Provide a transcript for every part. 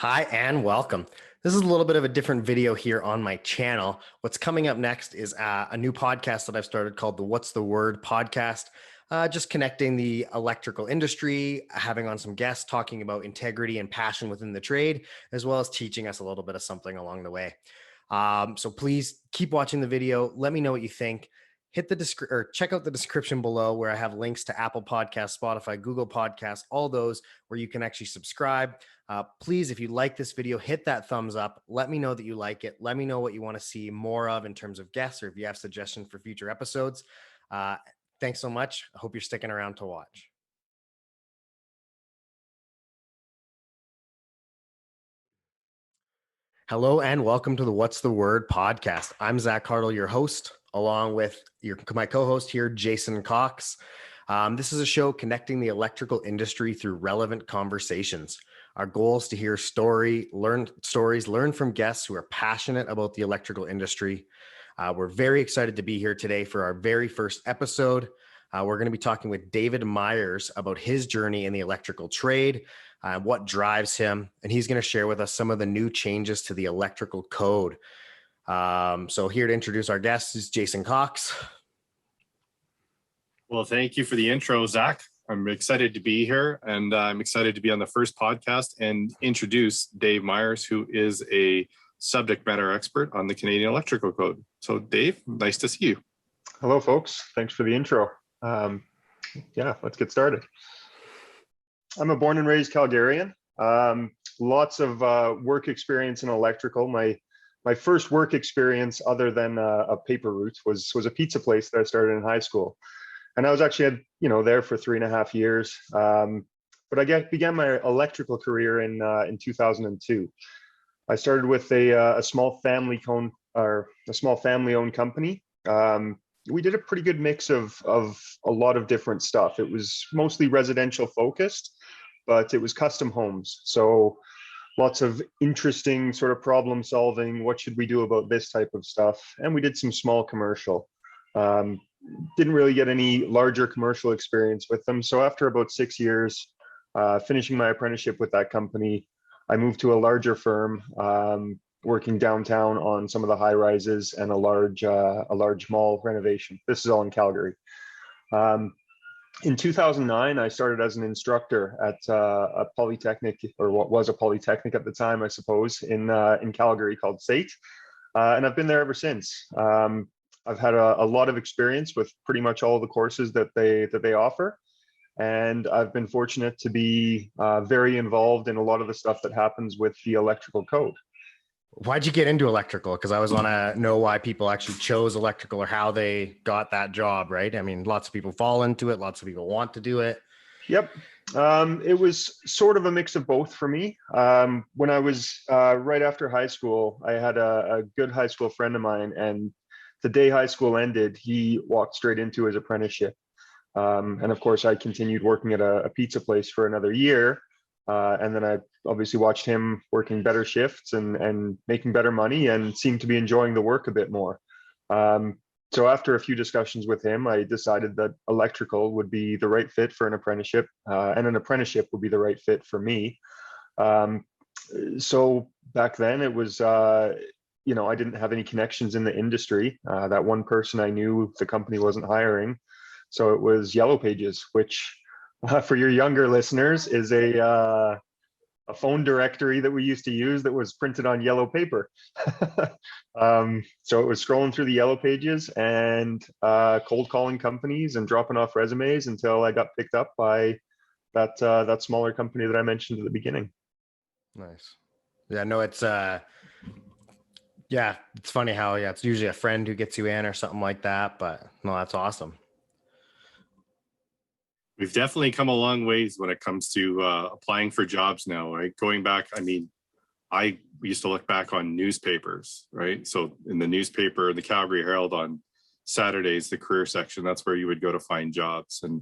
Hi and welcome. This is a little bit of a different video here on my channel. What's coming up next is a new podcast that I've started called the What's the Word podcast. Just connecting the electrical industry, having on some guests talking about integrity and passion within the trade, as well as teaching us a little bit of something along the way. So please keep watching the video. Let me know what you think. Hit the or check out the description below where I have links to Apple Podcasts, Spotify, Google Podcasts, all those where you can actually subscribe. Please, if you like this video, hit that thumbs up. Let me know that you like it. Let me know what you want to see more of in terms of guests, or if you have suggestions for future episodes. Thanks so much. I hope you're sticking around to watch. Hello and welcome to the What's the Word podcast. I'm Zack, your host, along with my co-host here, Jason Cox. This is a show connecting the electrical industry through relevant conversations. Our goal is to hear learn from guests who are passionate about the electrical industry. We're very excited to be here today for our very first episode. We're going to be talking with David Myers about his journey in the electrical trade, what drives him, and he's going to share with us some of the new changes to the electrical code. So here to introduce our guest is Jason Cox. Well, thank you for the intro, Zach. I'm excited to be here, and I'm excited to be on the first podcast and introduce Dave Myers, who is a subject matter expert on the Canadian Electrical Code. So Dave, nice to see you. Hello, folks. Thanks for the intro. Let's get started. I'm a born and raised Calgarian. Lots of work experience in electrical. My first work experience, other than a paper route, was a pizza place that I started in high school. And I was actually, there for 3.5 years. But I began my electrical career in 2002. I started with a small family-owned company. We did a pretty good mix of a lot of different stuff. It was mostly residential focused, but it was custom homes. So lots of interesting sort of problem solving. What should we do about this type of stuff? And we did some small commercial. Didn't really get any larger commercial experience with them. So after about 6 years, finishing my apprenticeship with that company, I moved to a larger firm, working downtown on some of the high rises and a large mall renovation. This is all in Calgary. In 2009, I started as an instructor at a polytechnic, or what was a polytechnic at the time, I suppose, in Calgary called SAIT, and I've been there ever since. I've had a lot of experience with pretty much all the courses that they offer, and I've been fortunate to be very involved in a lot of the stuff that happens with the electrical code. Why'd you get into electrical? Because I always want to know why people actually chose electrical or how they got that job, right? I mean, lots of people fall into it. Lots of people want to do it. Yep. It was sort of a mix of both for me. When I was right after high school, I had a good high school friend of mine, and the day high school ended, he walked straight into his apprenticeship. And of course, I continued working at a pizza place for another year. And then I obviously watched him working better shifts and making better money, and seemed to be enjoying the work a bit more. So after a few discussions with him, I decided that electrical would be the right fit for an apprenticeship, and an apprenticeship would be the right fit for me. So back then it was, I didn't have any connections in the industry. That one person I knew, the company wasn't hiring. So it was Yellow Pages, which for your younger listeners is a phone directory that we used to use that was printed on yellow paper. So it was scrolling through the Yellow Pages and cold calling companies and dropping off resumes until I got picked up by that smaller company that I mentioned at the beginning. Nice. Yeah, no, it's it's funny how it's usually a friend who gets you in or something like that, but no, that's awesome. We've definitely come a long ways when it comes to applying for jobs now, right? Going back, I used to look back on newspapers, right? So in the newspaper, the Calgary Herald on Saturdays, the career section, that's where you would go to find jobs. And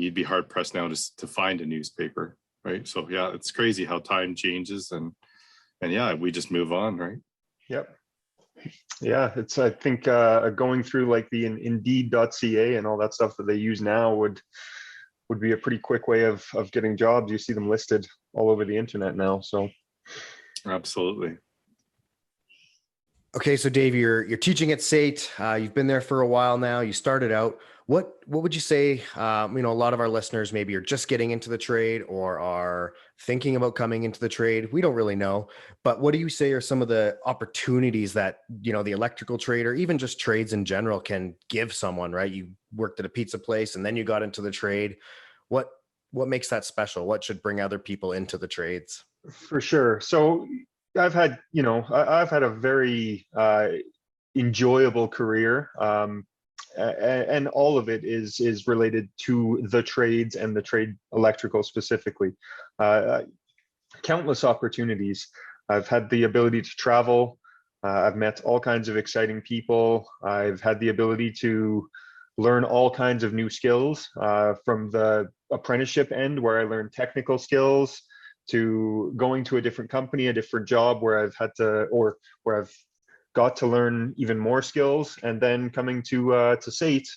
you'd be hard pressed now to find a newspaper, right? So yeah, it's crazy how time changes, and we just move on, right? Yep. Yeah, it's, I think going through like the Indeed.ca and all that stuff that they use now would be a pretty quick way of getting jobs. You see them listed all over the internet now. So Absolutely. Okay, so Dave, you're teaching at SAIT. You've been there for a while now. You started out. What would you say? A lot of our listeners maybe are just getting into the trade or are thinking about coming into the trade. We don't really know, but what do you say are some of the opportunities that the electrical trade or even just trades in general can give someone? Right? You worked at a pizza place and then you got into the trade. What makes that special? What should bring other people into the trades? For sure. So I've had a very enjoyable career, and all of it is related to the trades and the trade electrical specifically. Countless opportunities. I've had the ability to travel. I've met all kinds of exciting people. I've had the ability to learn all kinds of new skills, from the apprenticeship end where I learned technical skills, to going to a different company, a different job where I've had to, or where I've got to learn even more skills, and then coming to SAIT,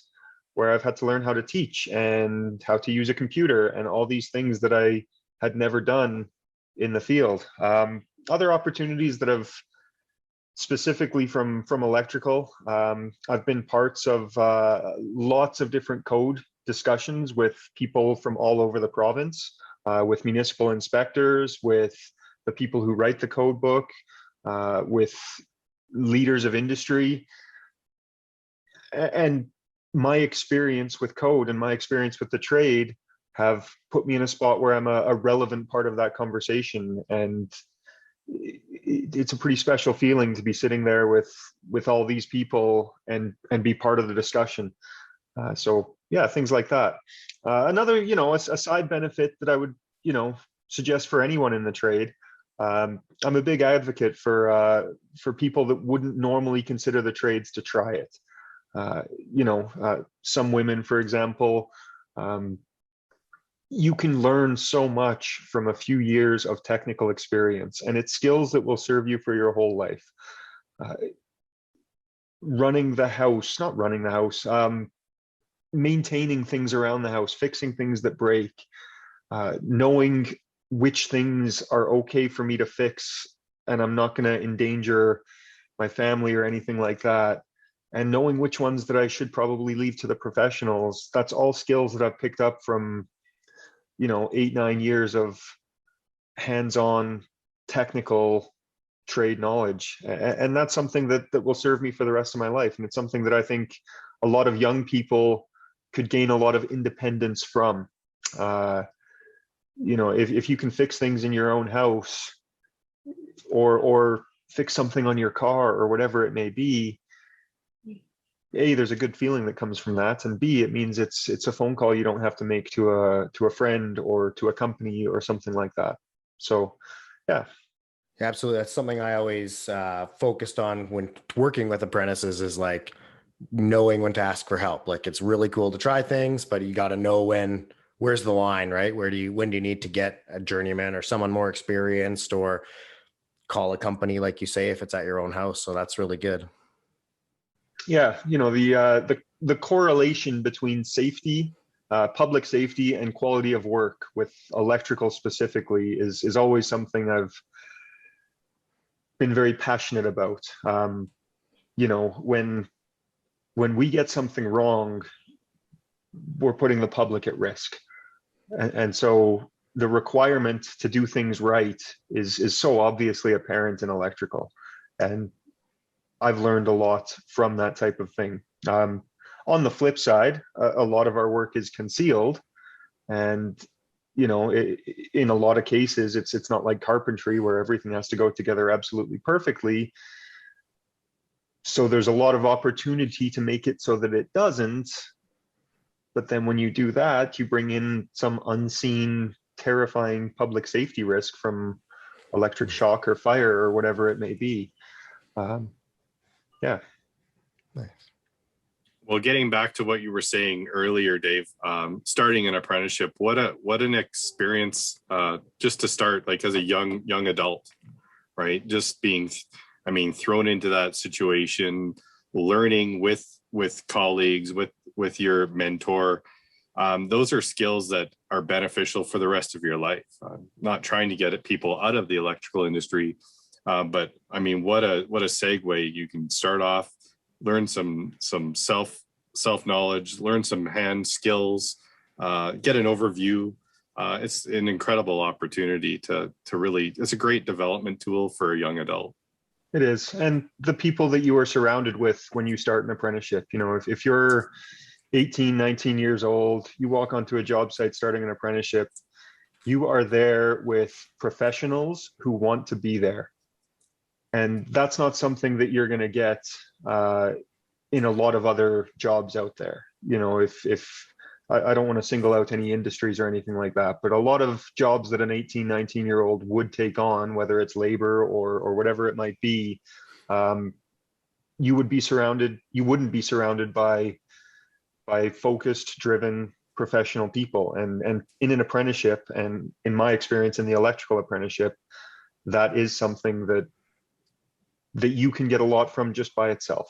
where I've had to learn how to teach and how to use a computer and all these things that I had never done in the field. Other opportunities that have specifically from electrical, I've been parts of lots of different code discussions with people from all over the province, with municipal inspectors, with the people who write the code book, with leaders of industry. And my experience with code and my experience with the trade have put me in a spot where I'm a relevant part of that conversation. And it's a pretty special feeling to be sitting there with all these people and be part of the discussion. So yeah, things like that. Another, a side benefit that I would, suggest for anyone in the trade. I'm a big advocate for people that wouldn't normally consider the trades to try it. Some women, for example, you can learn so much from a few years of technical experience, and it's skills that will serve you for your whole life. Not running the house, maintaining things around the house, fixing things that break, knowing which things are okay for me to fix and I'm not going to endanger my family or anything like that, and knowing which ones that I should probably leave to the professionals. That's all skills that I've picked up from 8-9 years of hands-on technical trade knowledge, and that's something that will serve me for the rest of my life. And it's something that I think a lot of young people could gain a lot of independence from. If you can fix things in your own house, or fix something on your car or whatever it may be, A, there's a good feeling that comes from that, and B, it means it's a phone call you don't have to make to a friend or to a company or something like that. So yeah. Absolutely. That's something I always focused on when working with apprentices, is like knowing when to ask for help. Like, it's really cool to try things, but you got to know where's the line, right? When do you need to get a journeyman or someone more experienced, or call a company, like you say, if it's at your own house. So that's really good. Yeah. The correlation between safety, public safety, and quality of work with electrical specifically is always something I've been very passionate about. When we get something wrong, we're putting the public at risk. And so the requirement to do things right is so obviously apparent in electrical. And I've learned a lot from that type of thing. On the flip side, a lot of our work is concealed. And, in a lot of cases, it's not like carpentry where everything has to go together absolutely perfectly. So there's a lot of opportunity to make it so that it doesn't. But then when you do that, you bring in some unseen, terrifying public safety risk from electric shock or fire or whatever it may be. Yeah. Nice. Well, getting back to what you were saying earlier, Dave, starting an apprenticeship, what an experience, just to start, like, as a young adult, right? Just being, thrown into that situation, learning with colleagues, with your mentor. Those are skills that are beneficial for the rest of your life. Not trying to get at people out of the electrical industry, but I mean, what a segue. You can start off, learn some self knowledge, learn some hand skills, get an overview. It's an incredible opportunity to really, it's a great development tool for a young adult. It is. And the people that you are surrounded with when you start an apprenticeship, you know, if you're 18, 19 years old, you walk onto a job site starting an apprenticeship, you are there with professionals who want to be there. And that's not something that you're going to get in a lot of other jobs out there. You know, if I don't want to single out any industries or anything like that, but a lot of jobs that an 18, 19-year-old would take on, whether it's labor or whatever it might be, you wouldn't be surrounded by focused, driven, professional people. And in an apprenticeship, and in my experience in the electrical apprenticeship, that is something that you can get a lot from just by itself.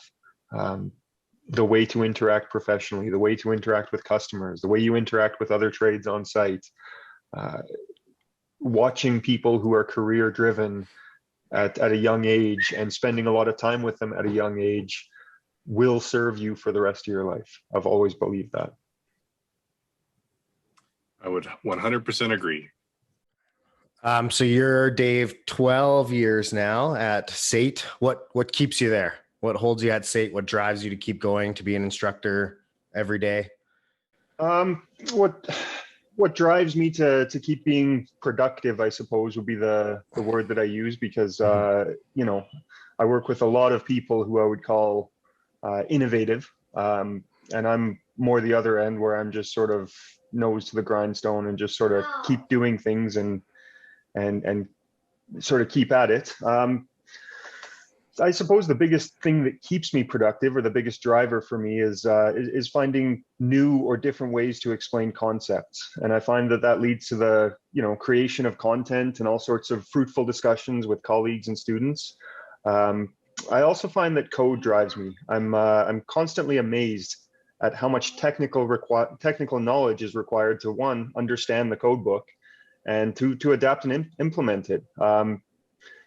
The way to interact professionally, the way to interact with customers, the way you interact with other trades on site, watching people who are career driven at a young age and spending a lot of time with them at a young age will serve you for the rest of your life. I've always believed that. I would 100% agree. So you're, Dave, 12 years now at SAIT. What keeps you there? What holds you at SAIT? What drives you to keep going, to be an instructor every day? What drives me to keep being productive, I suppose, would be the word that I use, because you know, I work with a lot of people who I would call innovative, and I'm more the other end, where I'm just sort of nose to the grindstone and just sort of keep doing things and sort of keep at it. I suppose the biggest thing that keeps me productive, or the biggest driver for me, is finding new or different ways to explain concepts. And I find that leads to the, you know, creation of content and all sorts of fruitful discussions with colleagues and students. I also find that code drives me. I'm constantly amazed at how much technical knowledge is required to, one, understand the code book, and to adapt and implement it.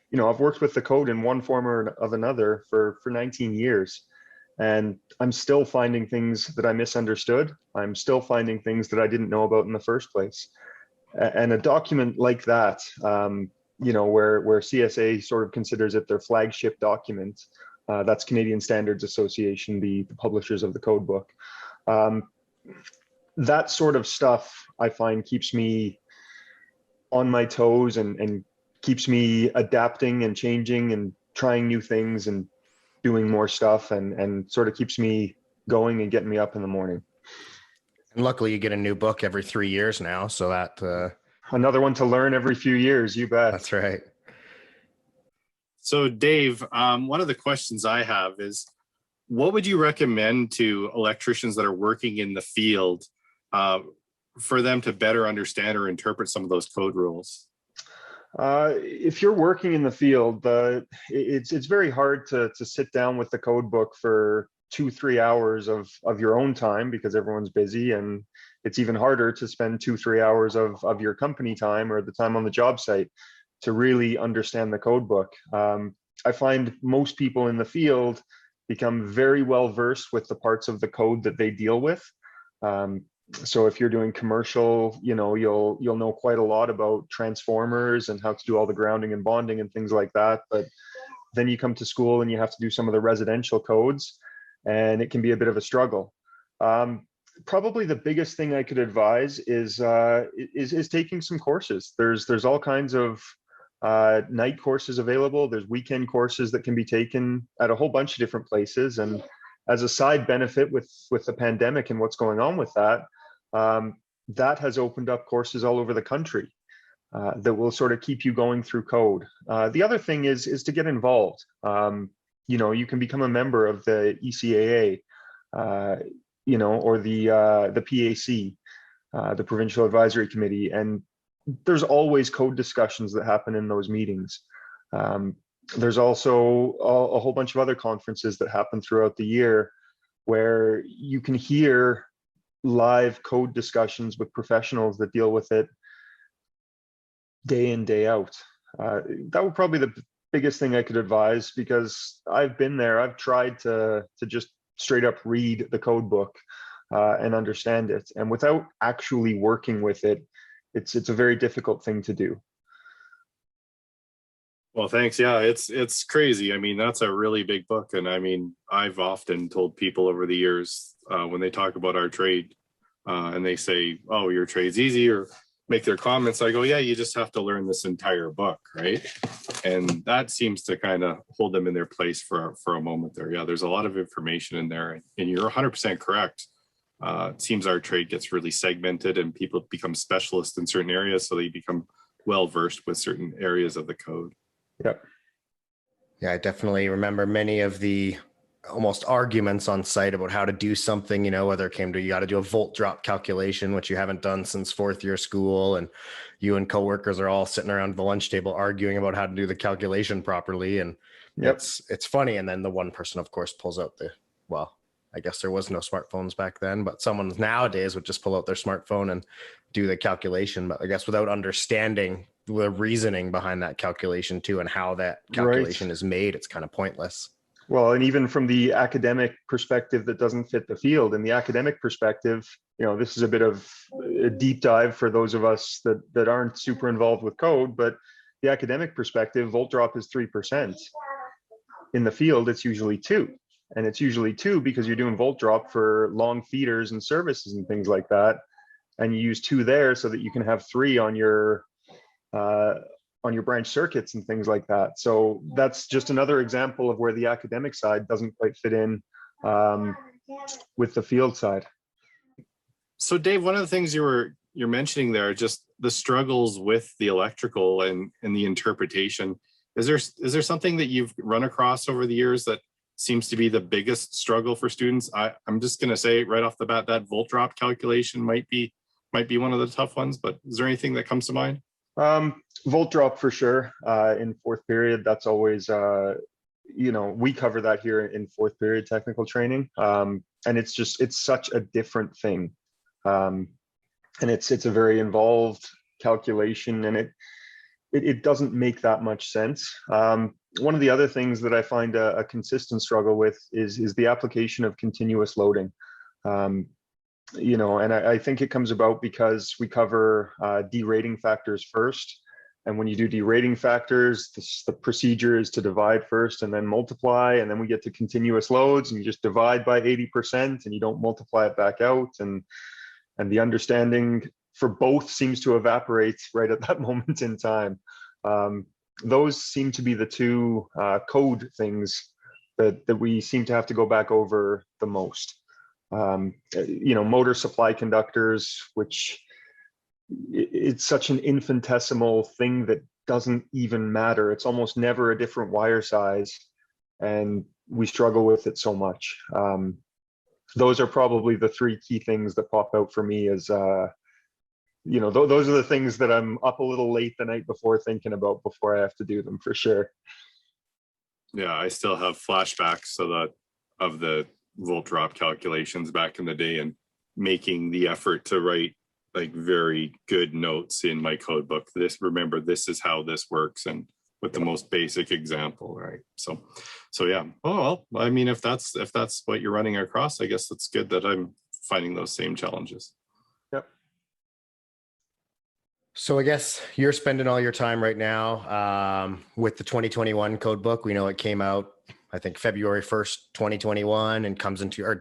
You know, I've worked with the code in one form or of another for 19 years, and I'm still finding things that I misunderstood. I'm still finding things that I didn't know about in the first place. And a document like that, you know, where CSA sort of considers it their flagship document, that's Canadian Standards Association, the publishers of the code book. That sort of stuff I find keeps me on my toes and keeps me adapting and changing and trying new things and doing more stuff, and sort of keeps me going and getting me up in the morning. And luckily you get a new book every 3 years now. So that, another one to learn every few years. You bet. that's right. So Dave, one of the questions I have is, what would you recommend to electricians that are working in the field for them to better understand or interpret some of those code rules? If you're working in the field, it's very hard to sit down with the code book for 2-3 hours of your own time, because everyone's busy, and it's even harder to spend 2-3 hours of your company time or the time on the job site to really understand the code book. I find most people in the field become very well versed with the parts of the code that they deal with. So if you're doing commercial, you know, you'll know quite a lot about transformers and how to do all the grounding and bonding and things like that. But then you come to school and you have to do some of the residential codes, and it can be a bit of a struggle. Probably the biggest thing I could advise is taking some courses. There's all kinds of night courses available. There's weekend courses that can be taken at a whole bunch of different places. And as a side benefit with the pandemic and what's going on with that, that has opened up courses all over the country that will sort of keep you going through code. The other thing is to get involved. You know, you can become a member of the ECAA, you know, or the PAC, the Provincial Advisory Committee, and there's always code discussions that happen in those meetings. There's also a whole bunch of other conferences that happen throughout the year where you can hear live code discussions with professionals that deal with it day in, day out. That would probably be the biggest thing I could advise, because I've been there. I've tried to just straight up read the code book and understand it. And without actually working with it, it's a very difficult thing to do. Well, thanks. Yeah, it's crazy. I mean, that's a really big book. And I mean, I've often told people over the years when they talk about our trade and they say, oh, your trade's easy, or make their comments, I go, yeah, you just have to learn this entire book, right? And that seems to kind of hold them in their place for a moment there. Yeah, there's a lot of information in there, and you're 100% correct. It seems our trade gets really segmented and people become specialists in certain areas, so they become well versed with certain areas of the code. Yep. Yeah, I definitely remember many of the almost arguments on site about how to do something, you know, whether it came to you got to do a volt drop calculation, which you haven't done since fourth year school. And you and coworkers are all sitting around the lunch table arguing about how to do the calculation properly. And Yep. it's funny. And then the one person, of course, pulls out well, I guess there was no smartphones back then, but someone nowadays would just pull out their smartphone and do the calculation. But I guess without understanding the reasoning behind that calculation too, and how that calculation is made, it's kind of pointless. Well, and even from the academic perspective that doesn't fit the field, and the academic perspective, you know, this is a bit of a deep dive for those of us that aren't super involved with code, but the academic perspective, volt drop is 3%. In the field, it's usually 2. And it's usually 2 because you're doing volt drop for long feeders and services and things like that. And you use 2 there so that you can have 3 on your branch circuits and things like that. So that's just another example of where the academic side doesn't quite fit in with the field side. So Dave, one of the things you're mentioning there, just the struggles with the electrical and the interpretation. Is there something that you've run across over the years that seems to be the biggest struggle for students? I'm just going to say right off the bat that volt drop calculation might be one of the tough ones, but is there anything that comes to mind? Volt drop for sure. In fourth period, that's always, you know, we cover that here in fourth period technical training. And it's such a different thing. And it's a very involved calculation, and it doesn't make that much sense. One of the other things that I find a consistent struggle with is the application of continuous loading. You know, and I think it comes about because we cover derating factors first. And when you do derating factors, the procedure is to divide first and then multiply. And then we get to continuous loads and you just divide by 80% and you don't multiply it back out. And the understanding for both seems to evaporate right at that moment in time. Those seem to be the two code things that we seem to have to go back over the most. You know, motor supply conductors, which it's such an infinitesimal thing that doesn't even matter. It's almost never a different wire size, and we struggle with it so much. Those are probably the 3 key things that pop out for me as, you know, those are the things that I'm up a little late the night before thinking about before I have to do them, for sure. Yeah, I still have flashbacks of the volt drop calculations back in the day, and making the effort to write like very good notes in my code book. Remember, this is how this works, and with the most basic example, right? So yeah. Oh well, I mean, if that's what you're running across, I guess it's good that I'm finding those same challenges. Yep. So I guess you're spending all your time right now with the 2021 code book. We know it came out, I think, February 1st, 2021, and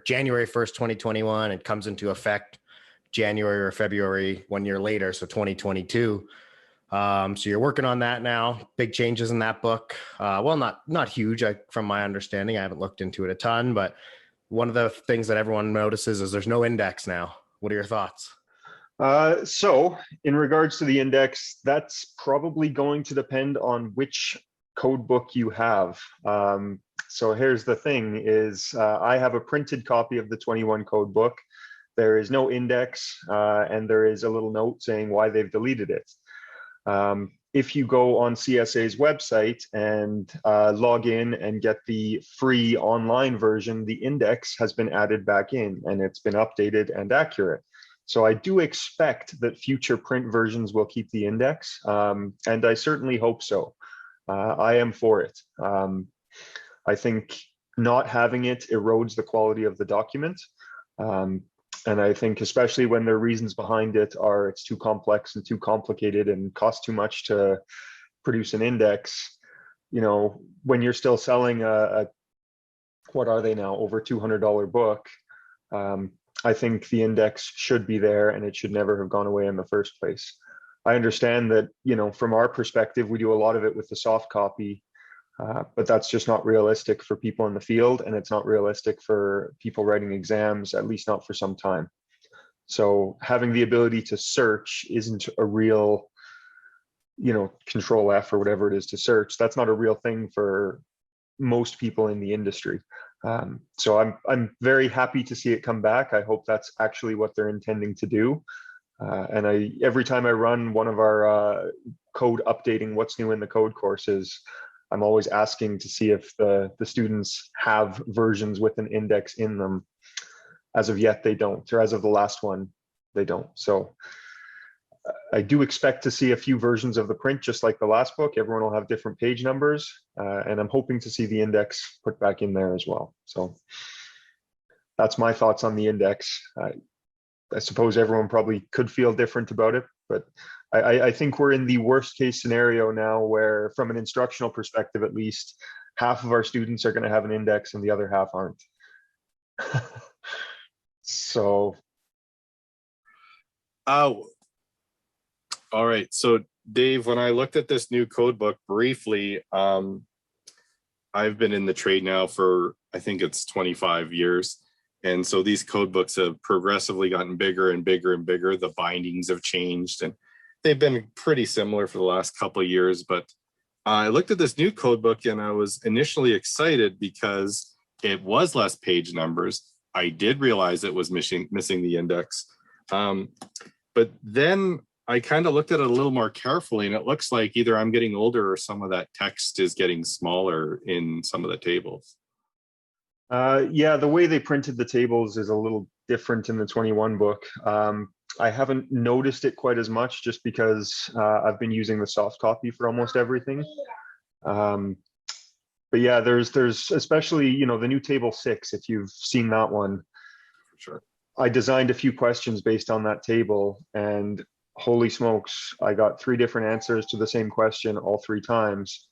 January 1st, 2021, and comes into effect January or February 1 year later, so 2022. So you're working on that now. Big changes in that book. Well, not huge, from my understanding. I haven't looked into it a ton, but one of the things that everyone notices is there's no index now. What are your thoughts? So in regards to the index, that's probably going to depend on which code book you have. So here's the thing is I have a printed copy of the 21 code book. There is no index, and there is a little note saying why they've deleted it. if you go on CSA's website and log in and get the free online version, the index has been added back in and it's been updated and accurate. So I do expect that future print versions will keep the index, and I certainly hope so. I am for it. I think not having it erodes the quality of the document. And I think especially when the reasons behind it are it's too complex and too complicated and costs too much to produce an index, you know, when you're still selling a what are they now, over $200 book, I think the index should be there and it should never have gone away in the first place. I understand that, you know, from our perspective, we do a lot of it with the soft copy, but that's just not realistic for people in the field, and it's not realistic for people writing exams, at least not for some time. So having the ability to search isn't a real, you know, Control F or whatever it is to search. That's not a real thing for most people in the industry. So I'm very happy to see it come back. I hope that's actually what they're intending to do. And every time I run one of our code updating what's new in the code courses, I'm always asking to see if the students have versions with an index in them. As of yet, they don't, or as of the last one, they don't. So I do expect to see a few versions of the print, just like the last book. Everyone will have different page numbers, and I'm hoping to see the index put back in there as well. So that's my thoughts on the index. I suppose everyone probably could feel different about it, but I think we're in the worst case scenario now where, from an instructional perspective at least, half of our students are going to have an index and the other half aren't. So. Oh, all right. So Dave, when I looked at this new code book briefly, I've been in the trade now for, I think it's 25 years. And so these code books have progressively gotten bigger and bigger and bigger. The bindings have changed and they've been pretty similar for the last couple of years. But I looked at this new code book and I was initially excited because it was less page numbers. I did realize it was missing the index. But then I kind of looked at it a little more carefully, and it looks like either I'm getting older or some of that text is getting smaller in some of the tables. Yeah, the way they printed the tables is a little different in the 21 book. I haven't noticed it quite as much just because I've been using the soft copy for almost everything. But yeah, there's especially, you know, the new table 6, if you've seen that one. For sure. I designed a few questions based on that table, and holy smokes, I got 3 different answers to the same question all 3 times.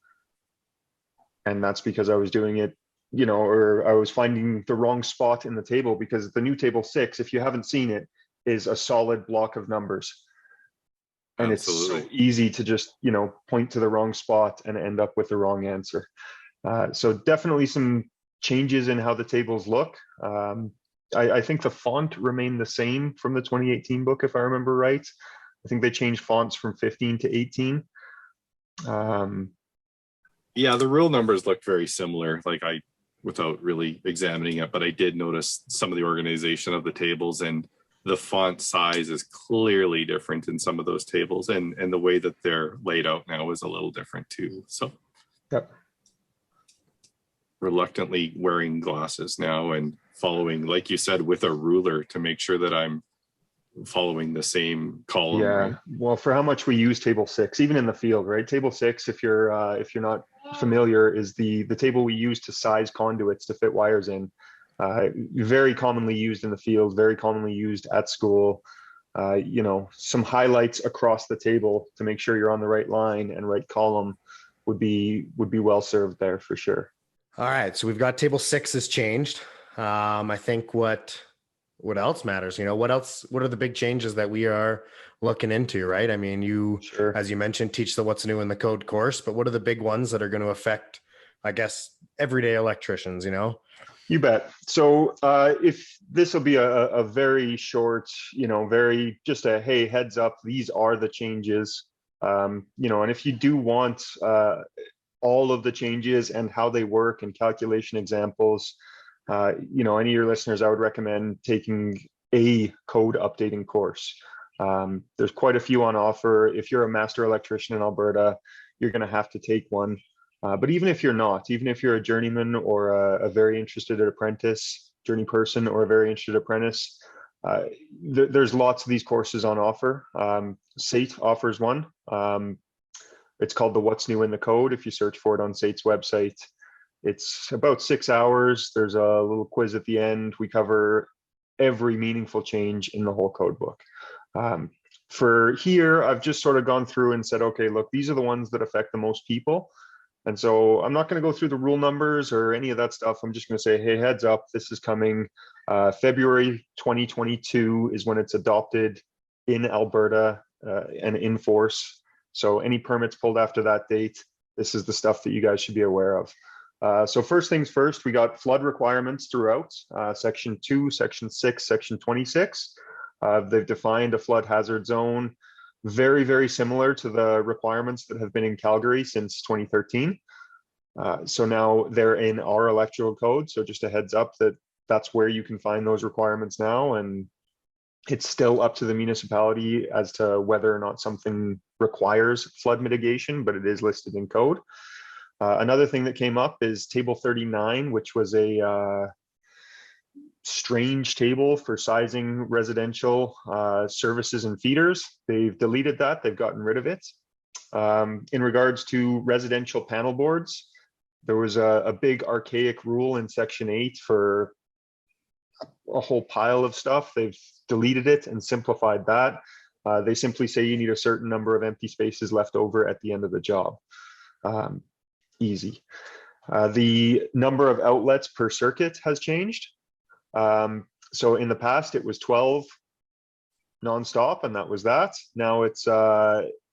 And that's because I was doing it, you know, or I was finding the wrong spot in the table, because the new table 6, if you haven't seen it, is a solid block of numbers. And Absolutely. It's so easy to just, you know, point to the wrong spot and end up with the wrong answer. So definitely some changes in how the tables look. I think the font remained the same from the 2018 book, if I remember right. I think they changed fonts from 15 to 18. Yeah, the rule numbers look very similar, without really examining it, but I did notice some of the organization of the tables, and the font size is clearly different in some of those tables, and the way that they're laid out now is a little different too. So yep. Reluctantly wearing glasses now and following, like you said, with a ruler to make sure that I'm following the same column. Yeah, right? well, for how much we use table 6, even in the field, right? Table 6, if you're not familiar, is the table we use to size conduits to fit wires in. Very commonly used in the field, very commonly used at school. You know, some highlights across the table to make sure you're on the right line and right column would be well served there for sure. All right, so we've got table 6 has changed. I think what else matters? You know, what are the big changes that we are looking into, right? I mean, you, Sure. as you mentioned, teach the what's new in the code course, but what are the big ones that are going to affect, I guess, everyday electricians, you know? You bet. So if this will be a very short, you know, very just a, hey, heads up, these are the changes, you know, and if you do want all of the changes and how they work and calculation examples, you know, any of your listeners, I would recommend taking a code updating course. There's quite a few on offer. If you're a master electrician in Alberta, you're going to have to take one. But even if you're not, even if you're a journeyman or a very interested apprentice, journey person, or a very interested apprentice, there's lots of these courses on offer. SAIT offers one. It's called the What's New in the Code. If you search for it on SAIT's website, it's about 6 hours. There's a little quiz at the end. We cover every meaningful change in the whole code book. For here, I've just sort of gone through and said, okay, look, these are the ones that affect the most people. And so I'm not going to go through the rule numbers or any of that stuff. I'm just going to say, hey, heads up, this is coming. February 2022 is when it's adopted in Alberta and in force. So any permits pulled after that date, this is the stuff that you guys should be aware of. So first things first, we got flood requirements throughout section 2, section 6, section 26. They've defined a flood hazard zone, very, very similar to the requirements that have been in Calgary since 2013. So now they're in our electrical code. So just a heads up that that's where you can find those requirements now. And it's still up to the municipality as to whether or not something requires flood mitigation, but it is listed in code. Another thing that came up is table 39, which was a strange table for sizing residential services and feeders. They've deleted that. They've gotten rid of it. In regards to residential panel boards, there was a big archaic rule in section 8 for a whole pile of stuff. They've deleted it and simplified that. They simply say you need a certain number of empty spaces left over at the end of the job. Easy. The number of outlets per circuit has changed. So in the past, it was 12 nonstop, and that was that. Now it's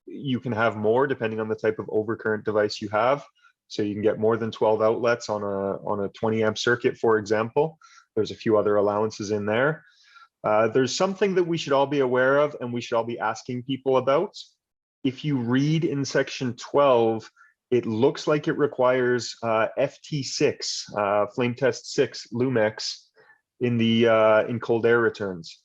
you can have more depending on the type of overcurrent device you have. So you can get more than 12 outlets on a 20 amp circuit, for example. There's a few other allowances in there. There's something that we should all be aware of and we should all be asking people about. If you read in section 12, it looks like it requires FT6, flame test 6 Lumex in cold air returns.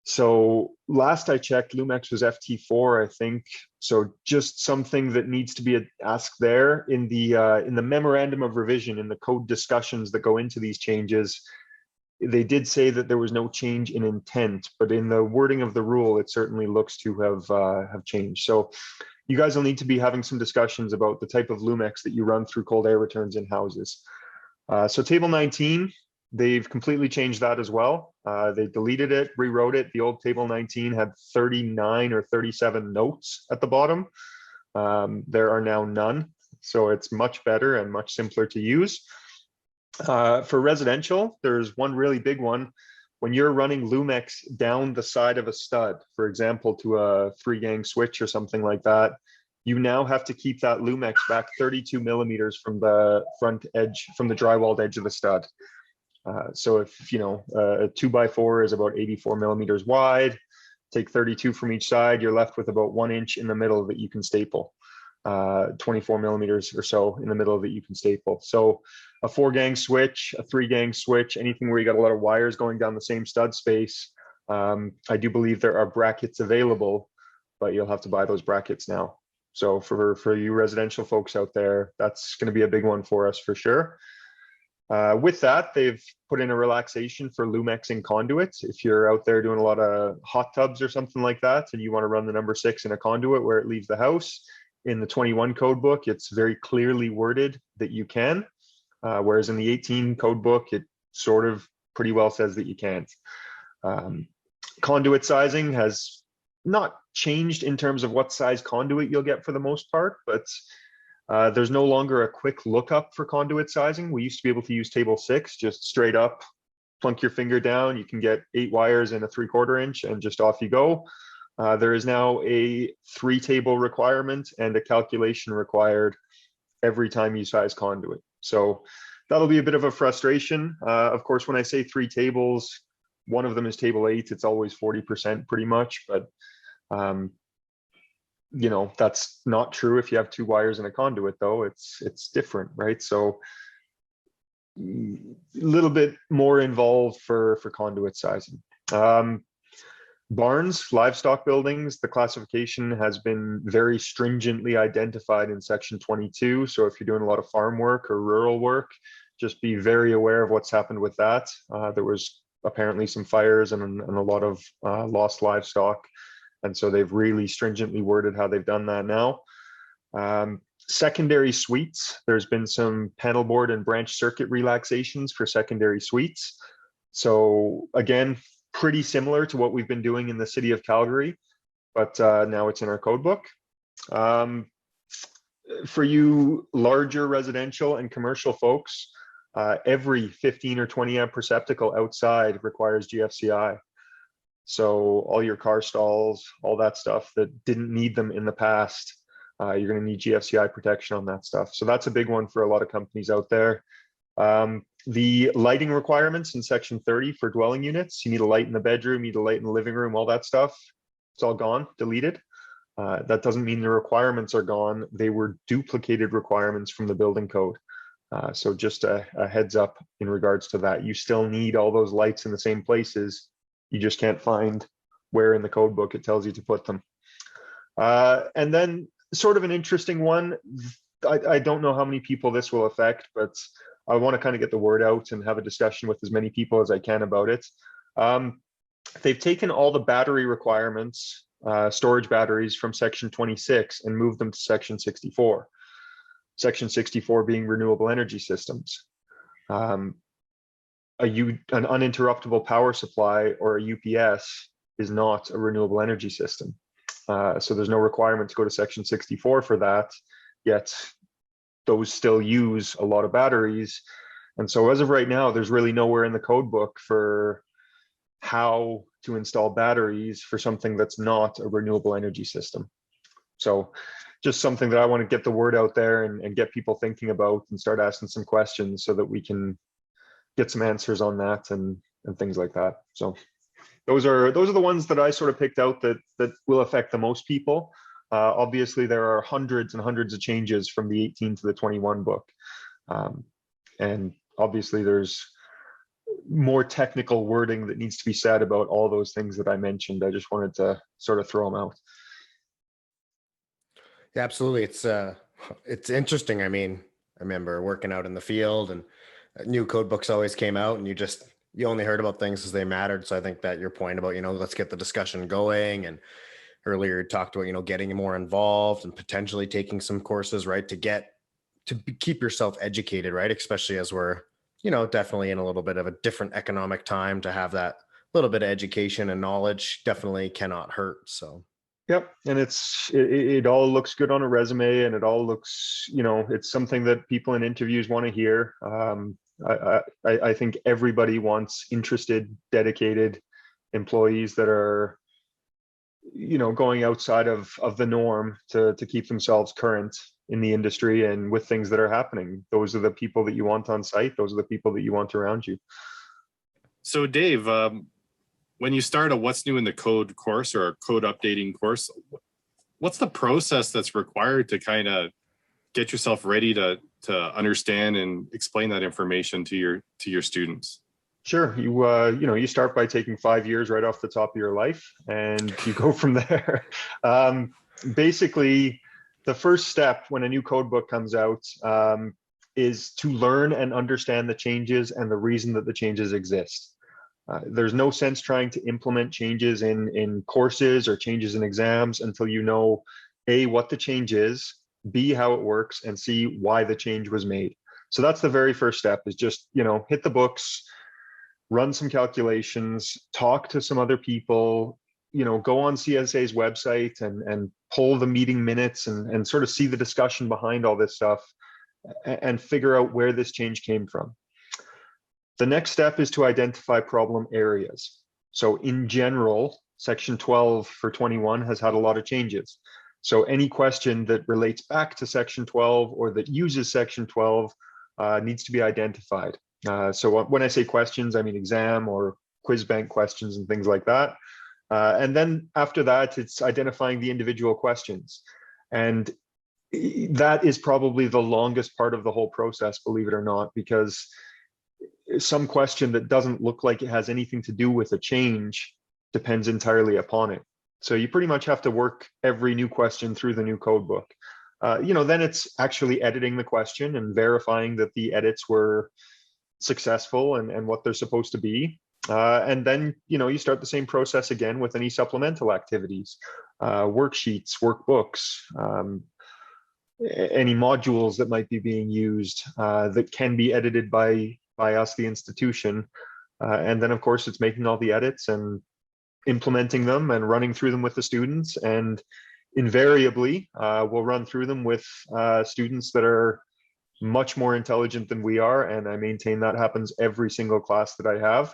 So last I checked, Lumex was FT4, I think. So just something that needs to be asked there in the memorandum of revision, in the code discussions that go into these changes. They did say that there was no change in intent, but in the wording of the rule, it certainly looks to have changed. So you guys will need to be having some discussions about the type of Lumex that you run through cold air returns in houses. So table 19, they've completely changed that as well. They deleted it, rewrote it. The old table 19 had 39 or 37 notes at the bottom. There are now none. So it's much better and much simpler to use. For residential, there's one really big one. When you're running Lumex down the side of a stud, for example, to a 3-gang switch or something like that, you now have to keep that Lumex back 32 millimeters from the front edge, from the drywalled edge of the stud. So if, you know, a 2x4 is about 84 millimeters wide, take 32 from each side, you're left with about 1 inch in the middle that you can staple. 24 millimeters or so in the middle that you can staple. So a 4-gang switch, a 3-gang switch, anything where you got a lot of wires going down the same stud space. I do believe there are brackets available, but you'll have to buy those brackets now. So for you residential folks out there, that's going to be a big one for us for sure. With that, they've put in a relaxation for Lumex in conduits. If you're out there doing a lot of hot tubs or something like that, and you want to run the number 6 in a conduit where it leaves the house, in the 21 code book, it's very clearly worded that you can, whereas in the 18 code book, it sort of pretty well says that you can't. Conduit sizing has not changed in terms of what size conduit you'll get for the most part, but there's no longer a quick lookup for conduit sizing. We used to be able to use table 6, just straight up, plunk your finger down. You can get 8 wires in a 3/4 inch and just off you go. There is now a 3-table requirement and a calculation required every time you size conduit. So that'll be a bit of a frustration. Of course, when I say 3 tables, one of them is table 8. It's always 40% pretty much, but you know, that's not true if you have 2 wires in a conduit, though. It's different, right? So a little bit more involved for conduit sizing. Barns, livestock buildings, the classification has been very stringently identified in Section 22. So if you're doing a lot of farm work or rural work, just be very aware of what's happened with that. There was apparently some fires and a lot of lost livestock. And so they've really stringently worded how they've done that now. Secondary suites, there's been some panel board and branch circuit relaxations for secondary suites. So again, pretty similar to what we've been doing in the city of Calgary, but now it's in our code book. For you larger residential and commercial folks, every 15 or 20 amp receptacle outside requires GFCI. So all your car stalls, all that stuff that didn't need them in the past, you're going to need GFCI protection on that stuff. So that's a big one for a lot of companies out there. The lighting requirements in Section 30 for dwelling units, you need a light in the bedroom, you need a light in the living room, all that stuff, it's all gone, deleted. That doesn't mean the requirements are gone. They were duplicated requirements from the building code. So just a heads up in regards to that. You still need all those lights in the same places. You just can't find where in the code book it tells you to put them. And then sort of an interesting one. I don't know how many people this will affect, but I want to kind of get the word out and have a discussion with as many people as I can about it. They've taken all the battery requirements, storage batteries from Section 26 and moved them to Section 64. Section 64 being renewable energy systems. An uninterruptible power supply or a UPS is not a renewable energy system. So there's no requirement to go to Section 64 for that, yet those still use a lot of batteries. And so as of right now, there's really nowhere in the code book for how to install batteries for something that's not a renewable energy system. So just something that I want to get the word out there and get people thinking about and start asking some questions so that we can get some answers on that and things like that. So those are the ones that I sort of picked out that will affect the most people. Obviously, there are hundreds and hundreds of changes from the 18 to the 21 book. And obviously, there's more technical wording that needs to be said about all those things that I mentioned. I just wanted to sort of throw them out. Yeah, absolutely. It's interesting. I mean, I remember working out in the field and new code books always came out and you only heard about things as they mattered. So I think that your point about, let's get the discussion going, and earlier you talked about, getting more involved and potentially taking some courses, right, to keep yourself educated, right? Especially as we're, definitely in a little bit of a different economic time, to have that little bit of education and knowledge definitely cannot hurt. So. Yep. And it all looks good on a resume, and it all looks, it's something that people in interviews want to hear. I think everybody wants interested, dedicated employees that are, going outside of the norm to keep themselves current in the industry and with things that are happening. Those are the people that you want on site. Those are the people that you want around you. So Dave, when you start a What's New in the Code course or a code updating course, what's the process that's required to kind of get yourself ready to understand and explain that information to your students? Sure. You start by taking 5 years right off the top of your life, and you go from there. Basically, the first step when a new code book comes out is to learn and understand the changes and the reason that the changes exist. There's no sense trying to implement changes in courses or changes in exams until you know, A, what the change is, B, how it works, and C, why the change was made. So that's the very first step, is just, hit the books, run some calculations, talk to some other people, go on CSA's website and pull the meeting minutes and sort of see the discussion behind all this stuff and figure out where this change came from. The next step is to identify problem areas. So in general, Section 12 for 21 has had a lot of changes. So any question that relates back to Section 12 or that uses Section 12 needs to be identified. So when I say questions, I mean exam or quiz bank questions and things like that. And then after that, it's identifying the individual questions. And that is probably the longest part of the whole process, believe it or not, because some question that doesn't look like it has anything to do with a change depends entirely upon it. So you pretty much have to work every new question through the new code book. Then it's actually editing the question and verifying that the edits were successful and what they're supposed to be. And then, you start the same process again with any supplemental activities, worksheets, workbooks, any modules that might be being used that can be edited by us, the institution. And then, of course, it's making all the edits and implementing them and running through them with the students. And invariably, we'll run through them with students that are much more intelligent than we are. And I maintain that happens every single class that I have.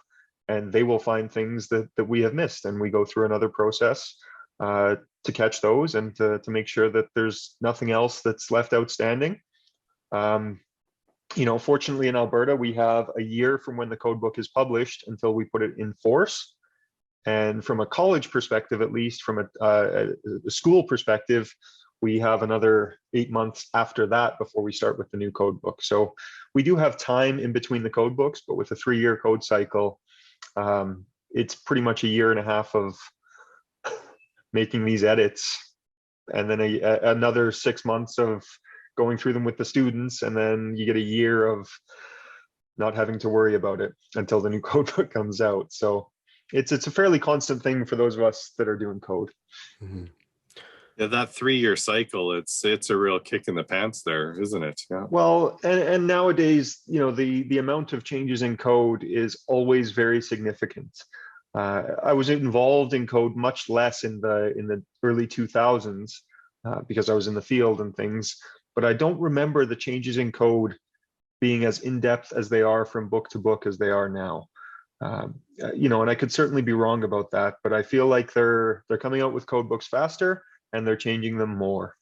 And they will find things that we have missed. And we go through another process to catch those and to make sure that there's nothing else that's left outstanding. Fortunately in Alberta, we have a year from when the code book is published until we put it in force. And from a college perspective, at least from a school perspective, we have another 8 months after that before we start with the new code book. So we do have time in between the code books, but with a 3-year code cycle, it's pretty much a year and a half of making these edits, and then another 6 months of going through them with the students, and then you get a year of not having to worry about it until the new code book comes out. So it's a fairly constant thing for those of us that are doing code. Mm-hmm. Yeah, that 3-year cycle, it's a real kick in the pants there, isn't it? Yeah. Well, and nowadays, the amount of changes in code is always very significant. I was involved in code much less in the early 2000s because I was in the field and things, but I don't remember the changes in code being as in-depth as they are from book to book as they are now. And I could certainly be wrong about that, but I feel like they're coming out with code books faster and they're changing them more.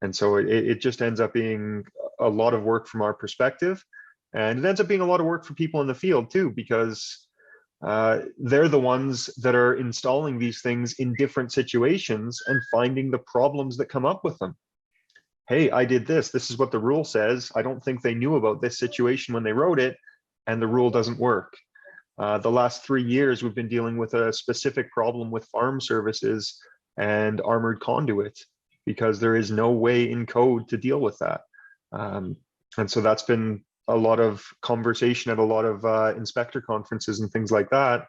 And so it just ends up being a lot of work from our perspective. And it ends up being a lot of work for people in the field too, because they're the ones that are installing these things in different situations and finding the problems that come up with them. Hey, I did this. This is what the rule says. I don't think they knew about this situation when they wrote it, and the rule doesn't work. The last 3 years, we've been dealing with a specific problem with farm services and armored conduit because there is no way in code to deal with that. And so that's been a lot of conversation at a lot of inspector conferences and things like that.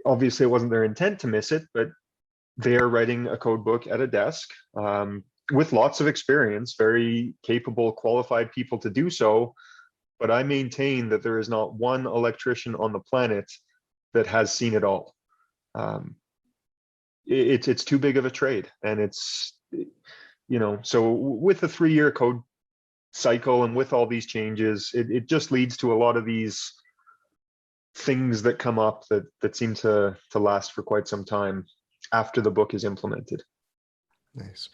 Obviously, it wasn't their intent to miss it, but they are writing a code book at a desk with lots of experience, very capable, qualified people to do so. But I maintain that there is not one electrician on the planet that has seen it all. It's too big of a trade, and it's so with the 3-year code cycle and with all these changes, it just leads to a lot of these things that come up that seem to last for quite some time after the book is implemented. Nice.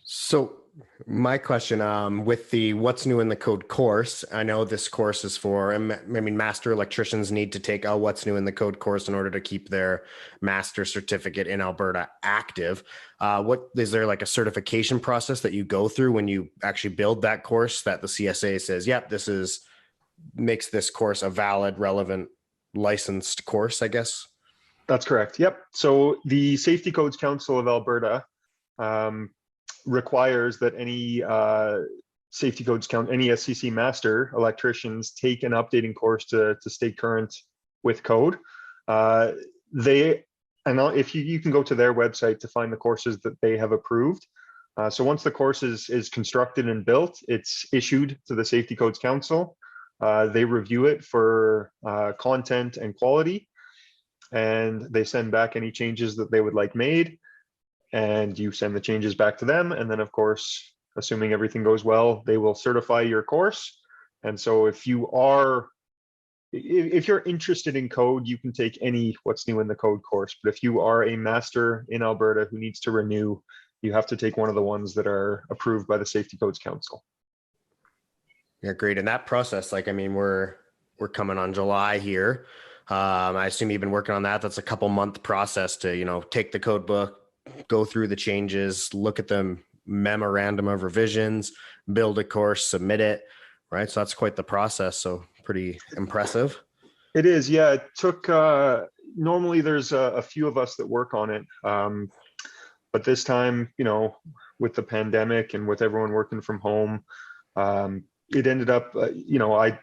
So my question, with the What's New in the Code course, I know this course is for, master electricians need to take a What's New in the Code course in order to keep their master certificate in Alberta active. What is there like a certification process that you go through when you actually build that course that the CSA says, yep, makes this course a valid, relevant, licensed course, I guess? That's correct. Yep. So the Safety Codes Council of Alberta requires that any safety codes any SCC master electricians take an updating course to stay current with code. If you can go to their website to find the courses that they have approved. So once the course is constructed and built, it's issued to the Safety Codes Council. They review it for content and quality, and they send back any changes that they would like made. And you send the changes back to them. And then, of course, assuming everything goes well, they will certify your course. And so if you're interested in code, you can take any What's New in the Code course. But if you are a master in Alberta who needs to renew, you have to take one of the ones that are approved by the Safety Codes Council. Yeah, great. And that process, we're coming on July here. I assume you've been working on that. That's a couple-month process to, take the code book, go through the changes, look at the memorandum of revisions, build a course, submit it, right? So that's quite the process. So pretty impressive. It is, yeah. It took, normally there's a few of us that work on it. But this time, with the pandemic and with everyone working from home, it ended up, I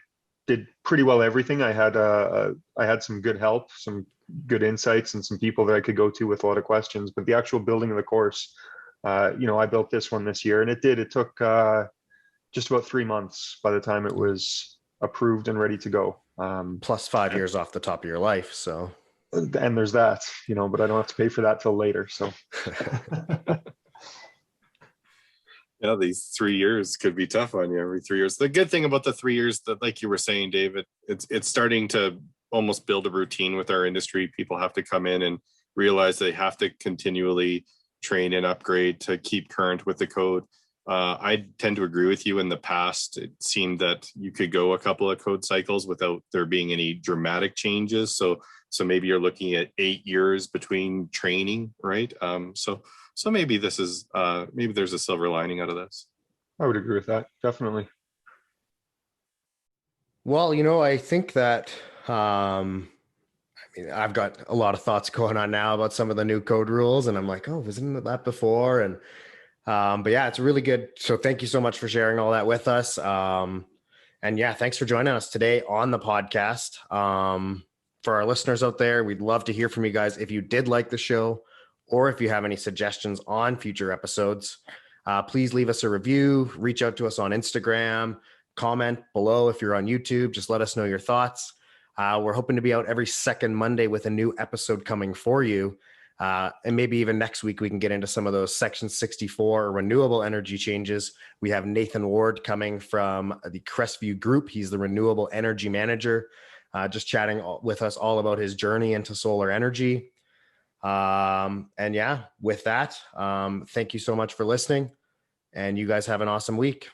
did pretty well everything. I had some good help, some good insights, and some people that I could go to with a lot of questions. But the actual building of the course, I built this one this year, and it took just about 3 months by the time it was approved and ready to go. Plus 5 years off the top of your life. So, and there's that, but I don't have to pay for that till later. So, yeah, these 3 years could be tough on you every 3 years. The good thing about the 3 years, that, like you were saying, David, it's starting to almost build a routine with our industry. People have to come in and realize they have to continually train and upgrade to keep current with the code. I tend to agree with you. In the past, it seemed that you could go a couple of code cycles without there being any dramatic changes. So maybe you're looking at 8 years between training, right? So maybe this is maybe there's a silver lining out of this. I would agree with that, definitely. Well, I think that I've got a lot of thoughts going on now about some of the new code rules, and I'm like, oh, wasn't that before? And but yeah, it's really good. So thank you so much for sharing all that with us. And yeah, thanks for joining us today on the podcast. For our listeners out there, we'd love to hear from you guys. If you did like the show, or if you have any suggestions on future episodes, please leave us a review, reach out to us on Instagram, comment below. If you're on YouTube, just let us know your thoughts. We're hoping to be out every second Monday with a new episode coming for you. And maybe even next week, we can get into some of those Section 64 renewable energy changes. We have Nathan Ward coming from the Crestview Group. He's the renewable energy manager, just chatting with us all about his journey into solar energy. And yeah, with that, thank you so much for listening, and you guys have an awesome week.